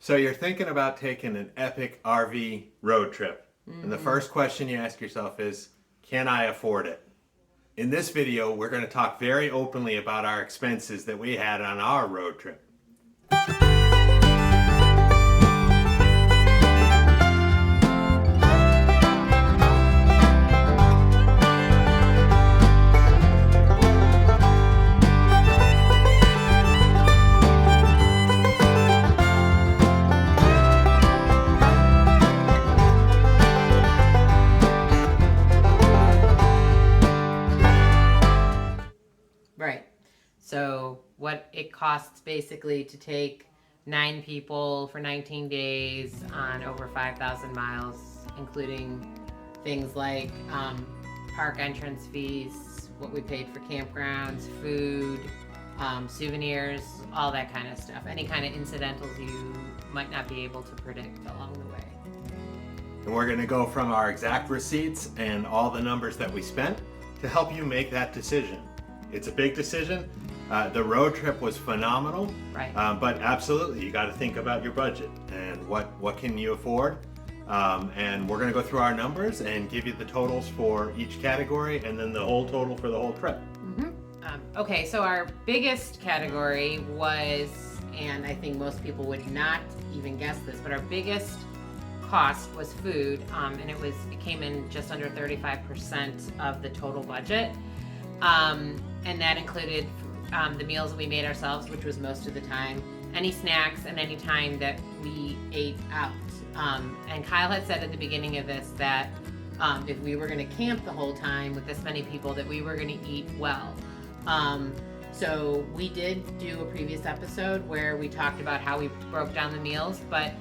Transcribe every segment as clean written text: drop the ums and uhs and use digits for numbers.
So you're thinking about taking an epic RV road trip. And the first question you ask yourself is, can I afford it? In this video, we're going to talk very openly about our expenses that we had on our road trip. Right. So what it costs basically to take 9 people for 19 days on over 5,000 miles, including things like park entrance fees, what we paid for campgrounds, food, souvenirs, all that kind of stuff. Any kind of incidentals you might not be able to predict along the way. And we're going to go from our exact receipts and all the numbers that we spent to help you make that decision. It's a big decision. The road trip was phenomenal, Right. But absolutely, you got to think about your budget and what can you afford. And we're going to go through our numbers and give you the totals for each category and then the whole total for the whole trip. Okay, so our biggest category was, and I think most people would not even guess this, but our biggest cost was food, and it came in just under 35% of the total budget. And that included the meals that we made ourselves, which was most of the time, any snacks, and any time that we ate out. And Kyle had said at the beginning of this that if we were going to camp the whole time with this many people, that we were going to eat well. So we did do a previous episode where we talked about how we broke down the meals, but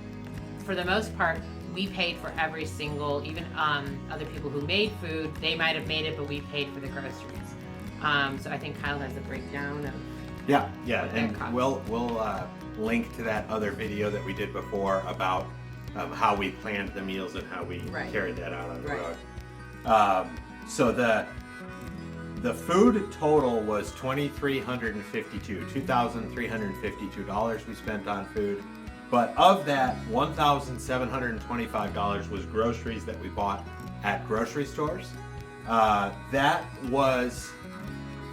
for the most part, we paid for every single, even other people who made food, they might have made it, but we paid for the groceries. So I think Kyle has a breakdown of Yeah, what and that costs. we'll link to that other video that we did before about how we planned the meals and how we Right. carried that out on the Right. road. So the food total was $2,352 we spent on food, but of that, $1,725 was groceries that we bought at grocery stores. That was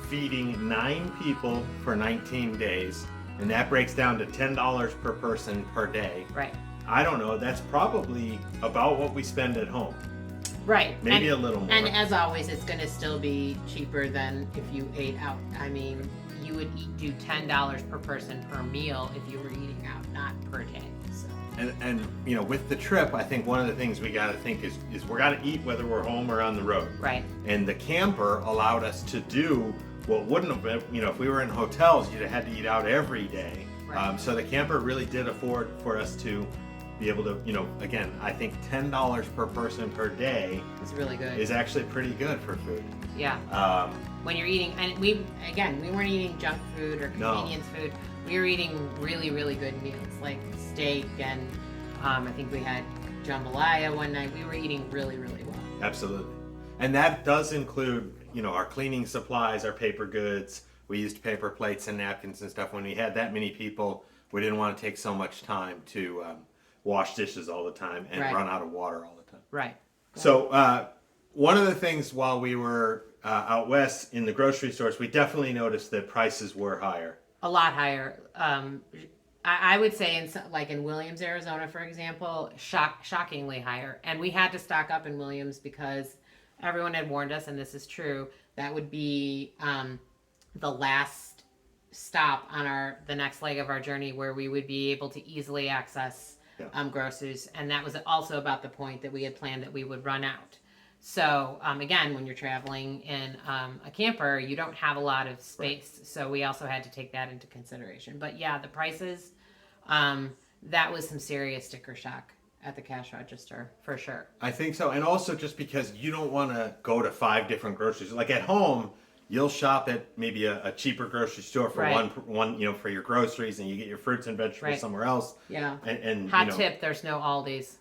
feeding 9 people for 19 days, and that breaks down to $10 per person per day. Right. I don't know, that's probably about what we spend at home. Right. Maybe a little more. And as always, it's going to still be cheaper than if you ate out. I mean, you would do $10 per person per meal if you were eating out, not per day. So. And you know, with the trip, I think one of the things we got to think is we're got to eat whether we're home or on the road. Right. And the camper allowed us to do what wouldn't have been, you know, if we were in hotels, you'd have had to eat out every day. Right. So the camper really did afford for us to be able to, you know, again, I think $10 per person per day It's really good. is actually pretty good for food. Yeah. When you're eating, and we weren't eating junk food or No. convenience food. We were eating really, really good meals like steak and I think we had jambalaya one night. We were eating really, really well. Absolutely. And that does include, you know, our cleaning supplies, our paper goods. We used paper plates and napkins and stuff. When we had that many people, we didn't want to take so much time to wash dishes all the time and Right. run out of water all the time. Right. So one of the things while we were out west in the grocery stores, we definitely noticed that prices were higher. A lot higher. I would say in Williams, Arizona, for example, shockingly higher. And we had to stock up in Williams because everyone had warned us, and this is true, that would be the last stop on the next leg of our journey where we would be able to easily access groceries. And that was also about the point that we had planned that we would run out. So again, when you're traveling in a camper, you don't have a lot of space. Right. So we also had to take that into consideration. But yeah, the prices, that was some serious sticker shock at the cash register for sure. I think so. And also just because you don't want to go to 5 different groceries. Like at home, you'll shop at maybe a cheaper grocery store for Right. one, you know, for your groceries, and you get your fruits and vegetables Right. somewhere else. Yeah. And Hot you know, tip, there's no Aldi's.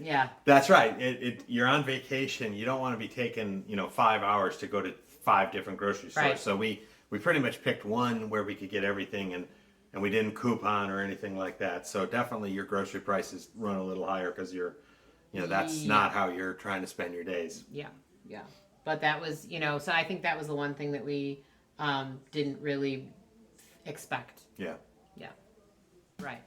Yeah. That's right. You're on vacation. You don't want to be taking, you know, 5 hours to go to 5 different grocery stores. Right. So we pretty much picked one where we could get everything. And and we didn't coupon or anything like that. So definitely your grocery prices run a little higher because that's not how you're trying to spend your days. Yeah, yeah. But that was, so I think that was the one thing that we didn't really expect. Yeah. Yeah. Right.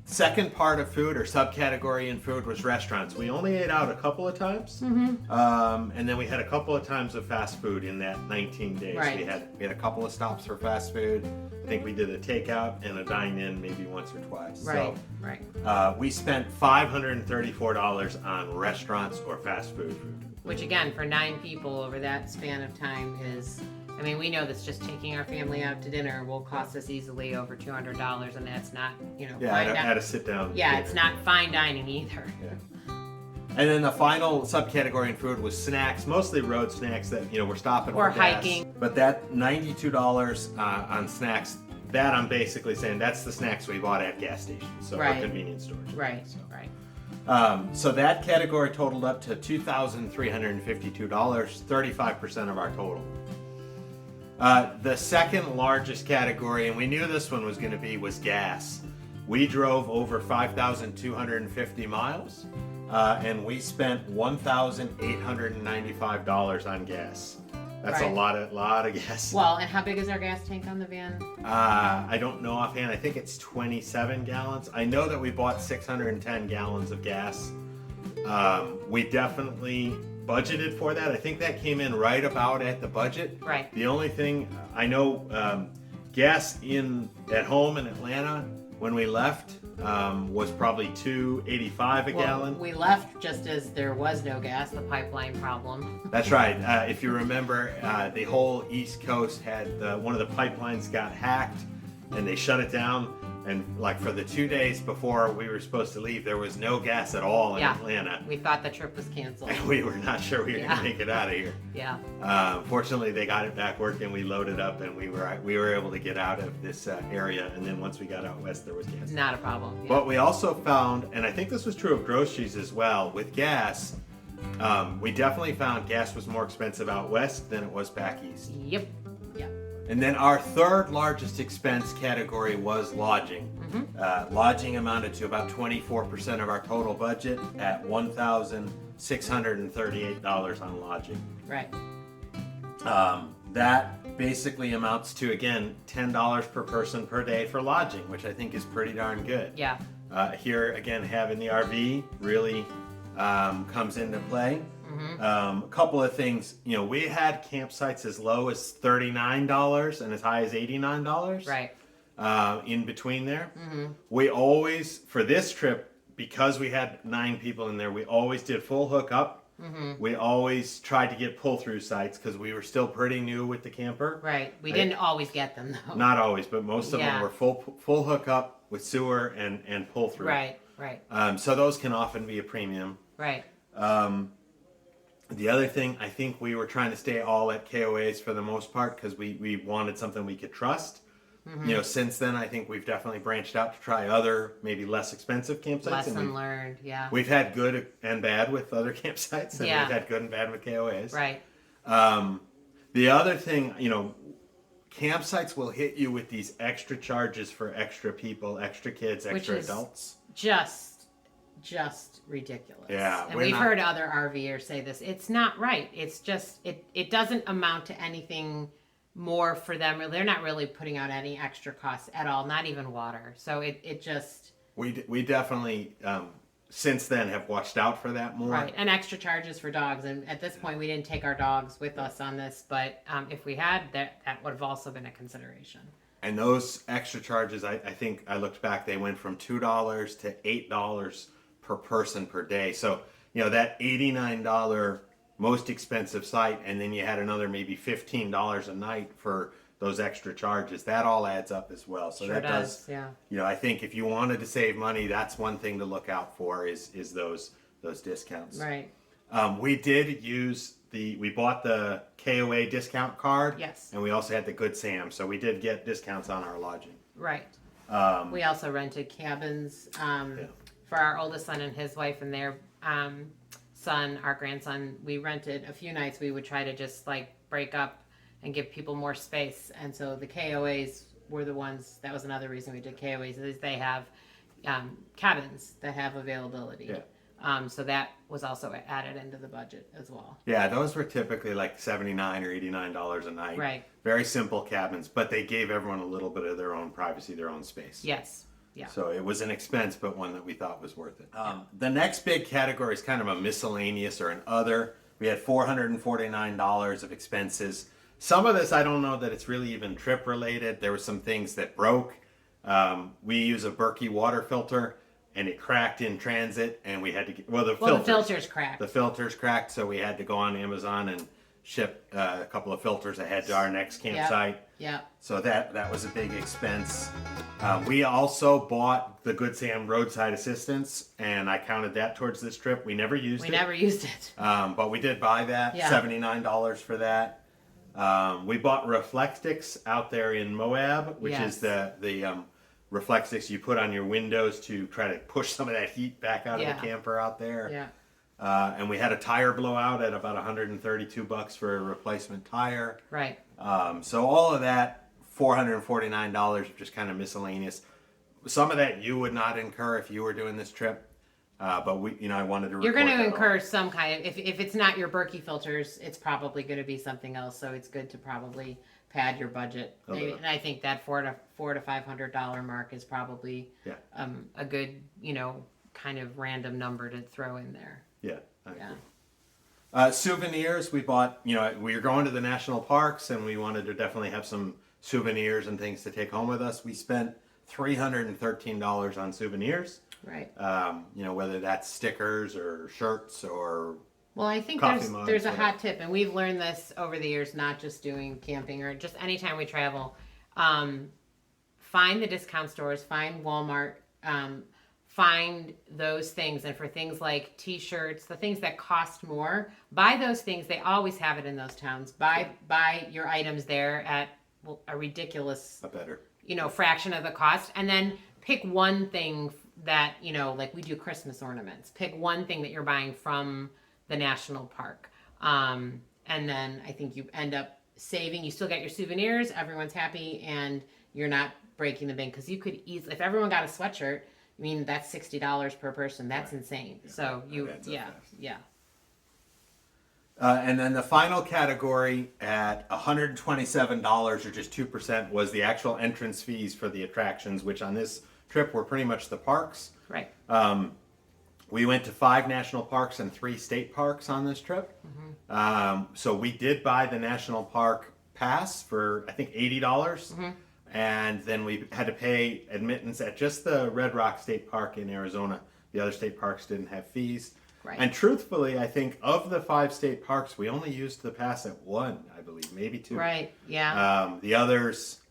Second part of food or subcategory in food was restaurants. We only ate out a couple of times, and then we had a couple of times of fast food in that 19 days. Right. We had a couple of stops for fast food. I think we did a takeout and a dine-in maybe once or twice. Right. So, Right. we spent $534 on restaurants or fast food. Which again, for 9 people over that span of time is, I mean, we know that's just taking our family out to dinner will cost us easily over $200, and that's not, Yeah, I had to sit down. Yeah, it's not fine dining either. Yeah. And then the final subcategory in food was snacks, mostly road snacks that we're stopping Or for gas. hiking. But that $92 on snacks, that I'm basically saying that's the snacks we bought at gas stations, so Right. or convenience stores. Right. So. Right. So that category totaled up to $2,352, 35% of our total. The second largest category, and we knew this one was going to be, was gas. We drove over 5,250 miles, and we spent $1,895 on gas. That's Right. a lot of gas. Well, and how big is our gas tank on the van? I don't know offhand. I think it's 27 gallons. I know that we bought 610 gallons of gas. We definitely budgeted for that. I think that came in right about at the budget. Right. The only thing I know, gas at home in Atlanta when we left was probably $2.85 a gallon. We left just as there was no gas, the pipeline problem. That's right. If you remember, the whole East Coast had one of the pipelines got hacked, and they shut it down. And like for the 2 days before we were supposed to leave, there was no gas at all in Atlanta. We thought the trip was canceled. And we were not sure we were going to make it out of here. Yeah. Fortunately, they got it back working. We loaded up, and we were able to get out of this area. And then once we got out west, there was gas. Not a problem. Yeah. But we also found, and I think this was true of groceries as well, with gas, we definitely found gas was more expensive out west than it was back east. Yep. Yep. And then our third largest expense category was lodging. Lodging amounted to about 24% of our total budget at $1,638 on lodging. Right. That basically amounts to, again, $10 per person per day for lodging, which I think is pretty darn good. Yeah. Here, again, having the RV really comes into play. A couple of things, we had campsites as low as $39 and as high as $89. Right. In between there. We always, for this trip, because we had 9 people in there, we always did full hookup. We always tried to get pull-through sites because we were still pretty new with the camper. Right. We didn't always get them though. Not always, but most of them were full hookup with sewer and pull-through. Right. Right. So those can often be a premium. Right. The other thing, I think we were trying to stay all at KOAs for the most part because we wanted something we could trust. Since then, I think we've definitely branched out to try other, maybe less expensive campsites. Lesson learned, yeah. We've had good and bad with other campsites, and Yeah. we've had good and bad with KOAs. Right. The other thing, campsites will hit you with these extra charges for extra people, extra kids, extra adults. Just ridiculous. Yeah, and we've heard other RVers say this. It's not right. It's just it doesn't amount to anything more for them. They're not really putting out any extra costs at all, not even water. So it just we definitely since then have watched out for that more. Right, and extra charges for dogs. And at this point, we didn't take our dogs with us on this, but if we had, that would have also been a consideration. And those extra charges, I think I looked back, they went from $2 to $8 per person per day. So, that $89 most expensive site, and then you had another maybe $15 a night for those extra charges. That all adds up as well. So Sure that does, yeah. I think if you wanted to save money, that's one thing to look out for is those discounts. Right. We did use we bought the KOA discount card. Yes. And we also had the Good Sam, so we did get discounts on our lodging. Right. We also rented cabins for our oldest son and his wife and their son, our grandson. We rented a few nights. We would try to just break up and give people more space. And so the KOAs were the ones, that was another reason we did KOAs, is they have cabins that have availability. Yeah. So that was also added into the budget as well. Yeah, those were typically like $79 or $89 a night. Right. Very simple cabins, but they gave everyone a little bit of their own privacy, their own space. Yes. Yeah. So it was an expense, but one that we thought was worth it. The next big category is kind of a miscellaneous or an other. We had $449 of expenses. Some of this, I don't know that it's really even trip related. There were some things that broke. We use a Berkey water filter, and it cracked in transit, and we had to get, the filter's cracked. The filter's cracked, so we had to go on Amazon and ship a couple of filters ahead to our next campsite. Yeah. So that was a big expense. We also bought the Good Sam roadside assistance, and I counted that towards this trip. We never used it. We never used it. But we did buy that, Yeah. $79 for that. We bought Reflectix out there in Moab, which Yes. is the Reflectix you put on your windows to try to push some of that heat back out of Yeah. the camper out there. Yeah. And we had a tire blowout at about $132 for a replacement tire. Right. So all of that, $449, just kind of miscellaneous. Some of that you would not incur if you were doing this trip, but I wanted to. You're going to report that incur all. some kind of, if it's not your Berkey filters, it's probably going to be something else. So it's good to probably pad your budget. Maybe, and I think that $400 to $500 mark is probably Yeah. A good, kind of random number to throw in there. Yeah. I Yeah. agree. Souvenirs, we bought, we were going to the national parks and we wanted to definitely have some souvenirs and things to take home with us. We spent $313 on souvenirs. Right. Whether that's stickers or shirts or Well, I think coffee there's mugs, there's a whatever. hot tip, and we've learned this over the years, not just doing camping or just anytime we travel. Find the discount stores, find Walmart, find those things, and for things like T-shirts, the things that cost more, buy those things. They always have it in those towns. Buy your items there at a ridiculous, a better. fraction of the cost, and then pick one thing that like we do Christmas ornaments. Pick one thing that you're buying from the national park, and then I think you end up saving. You still get your souvenirs. Everyone's happy, and you're not breaking the bank because you could easily, if everyone got a sweatshirt, that's $60 per person. That's insane. Yeah, so yeah. And then the final category at $127, or just 2%, was the actual entrance fees for the attractions, which on this trip were pretty much the parks. Right. We went to 5 national parks and 3 state parks on this trip. Mm-hmm. So we did buy the national park pass for, I think, $80. Mm-hmm. And then we had to pay admittance at just the Red Rock State Park in Arizona. The other state parks didn't have fees. Right. And truthfully, I think of the 5 state parks, we only used the pass at 1, I believe, maybe 2. Right, yeah. The others,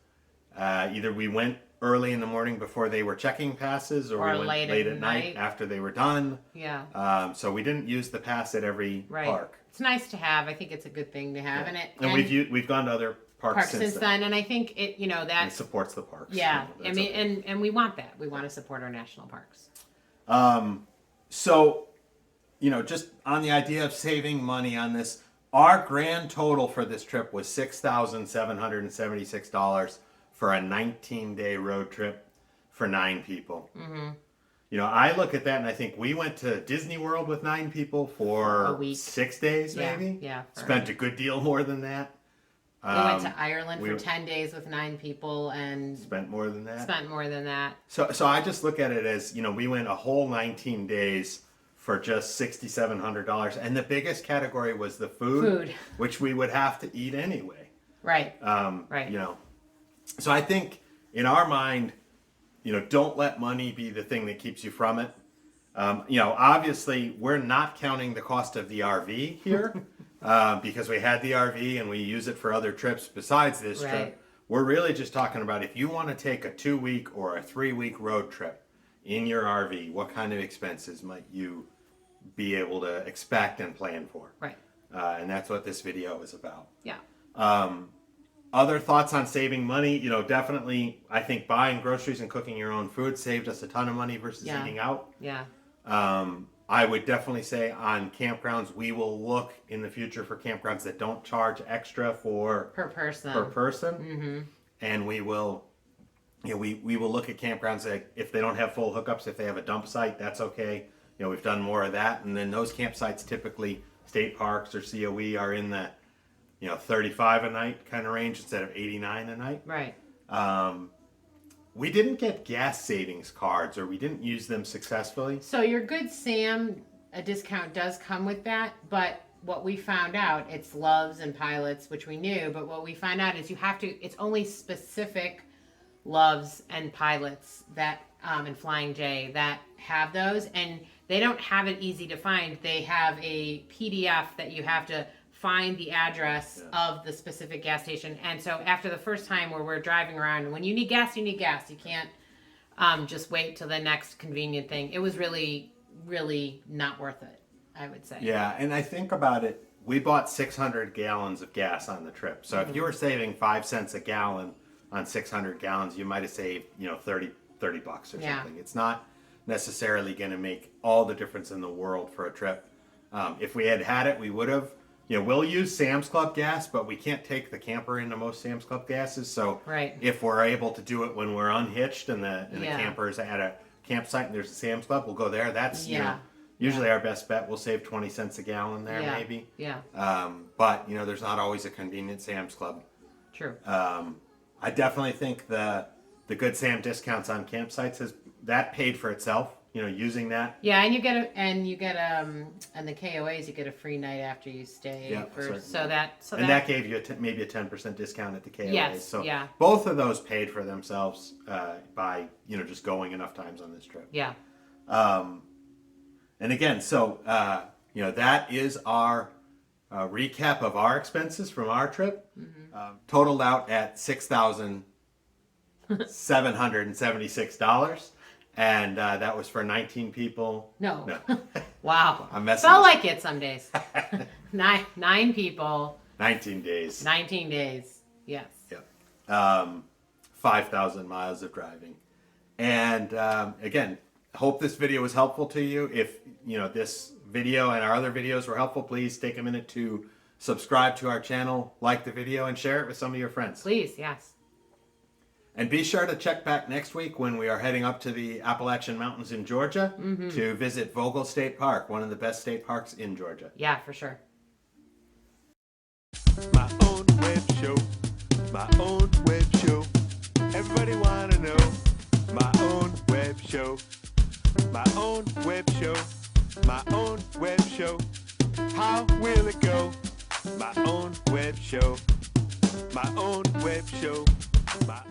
either we went early in the morning before they were checking passes, or we went late at night after they were done. Yeah. So we didn't use the pass at every park. It's nice to have. I think it's a good thing to have. Yeah. And we've gone to other parks since then. And I think it, that it supports the parks. Yeah. And we want that. We want to support our national parks. So, just on the idea of saving money on this, our grand total for this trip was $6,776 for a 19-day road trip for 9 people. Mm-hmm. I look at that and I think we went to Disney World with 9 people for a week. 6 days, maybe. Yeah. Spent a good deal more than that. We went to Ireland for 10 days with 9 people and spent more than that. So I just look at it as, we went a whole 19 days for just $6,700, and the biggest category was the food, which we would have to eat anyway. Right. Right. So I think in our mind, don't let money be the thing that keeps you from it. Obviously we're not counting the cost of the RV here because we had the RV and we use it for other trips besides this trip. We're really just talking about if you want to take a 2-week or a 3-week road trip in your RV, what kind of expenses might you be able to expect and plan for? Right. And that's what this video is about. Yeah. Other thoughts on saving money? Definitely, I think buying groceries and cooking your own food saved us a ton of money versus eating out. Yeah. I would definitely say on campgrounds, we will look in the future for campgrounds that don't charge extra per person. Mm-hmm. And we will we will look at campgrounds that if they don't have full hookups, if they have a dump site, that's okay. We've done more of that. And then those campsites, typically state parks or COE, are in the, 35 a night kind of range instead of 89 a night. Right. We didn't get gas savings cards, or we didn't use them successfully. So your Good Sam, a discount does come with that, but what we found out, it's Loves and Pilots, which we knew, but what we found out is it's only specific Loves and Pilots that, and Flying J that have those, and they don't have it easy to find. They have a PDF that you have to find the address of the specific gas station. And so after the first time where we're driving around, when you need gas, you need gas. You can't just wait till the next convenient thing. It was really, really not worth it, I would say. Yeah, and I think about it, we bought 600 gallons of gas on the trip. So if you were saving 5 cents a gallon on 600 gallons, you might have saved, 30 bucks or something. It's not necessarily going to make all the difference in the world for a trip. If we had it, we would have. We'll use Sam's Club gas, but we can't take the camper into most Sam's Club gases. So if we're able to do it when we're unhitched and the camper is at a campsite and there's a Sam's Club, we'll go there. That's usually our best bet. We'll save 20 cents a gallon there, maybe. Yeah. But there's not always a convenient Sam's Club. True. I definitely think the Good Sam discounts on campsites that paid for itself. Using that. Yeah, and you get and the KOAs you get a free night after you stay. That gave you maybe a 10% discount at the KOAs. Yes. So both of those paid for themselves by just going enough times on this trip. Yeah. And again, so that is our recap of our expenses from our trip. Totaled out at $6,776. And that was for 19 people. No. Wow. I'm messing. Felt like it some days. Nine people. 19 days. 19 days. Yes. Yep. 5,000 miles of driving. And again, hope this video was helpful to you. If this video and our other videos were helpful, please take a minute to subscribe to our channel, like the video, and share it with some of your friends. Please, yes. And be sure to check back next week when we are heading up to the Appalachian Mountains in Georgia to visit Vogel State Park, one of the best state parks in Georgia. Yeah, for sure. My own web show, my own web show. Everybody wanna know my own web show, my own web show, my own web show. How will it go? My own web show, my own web show, my own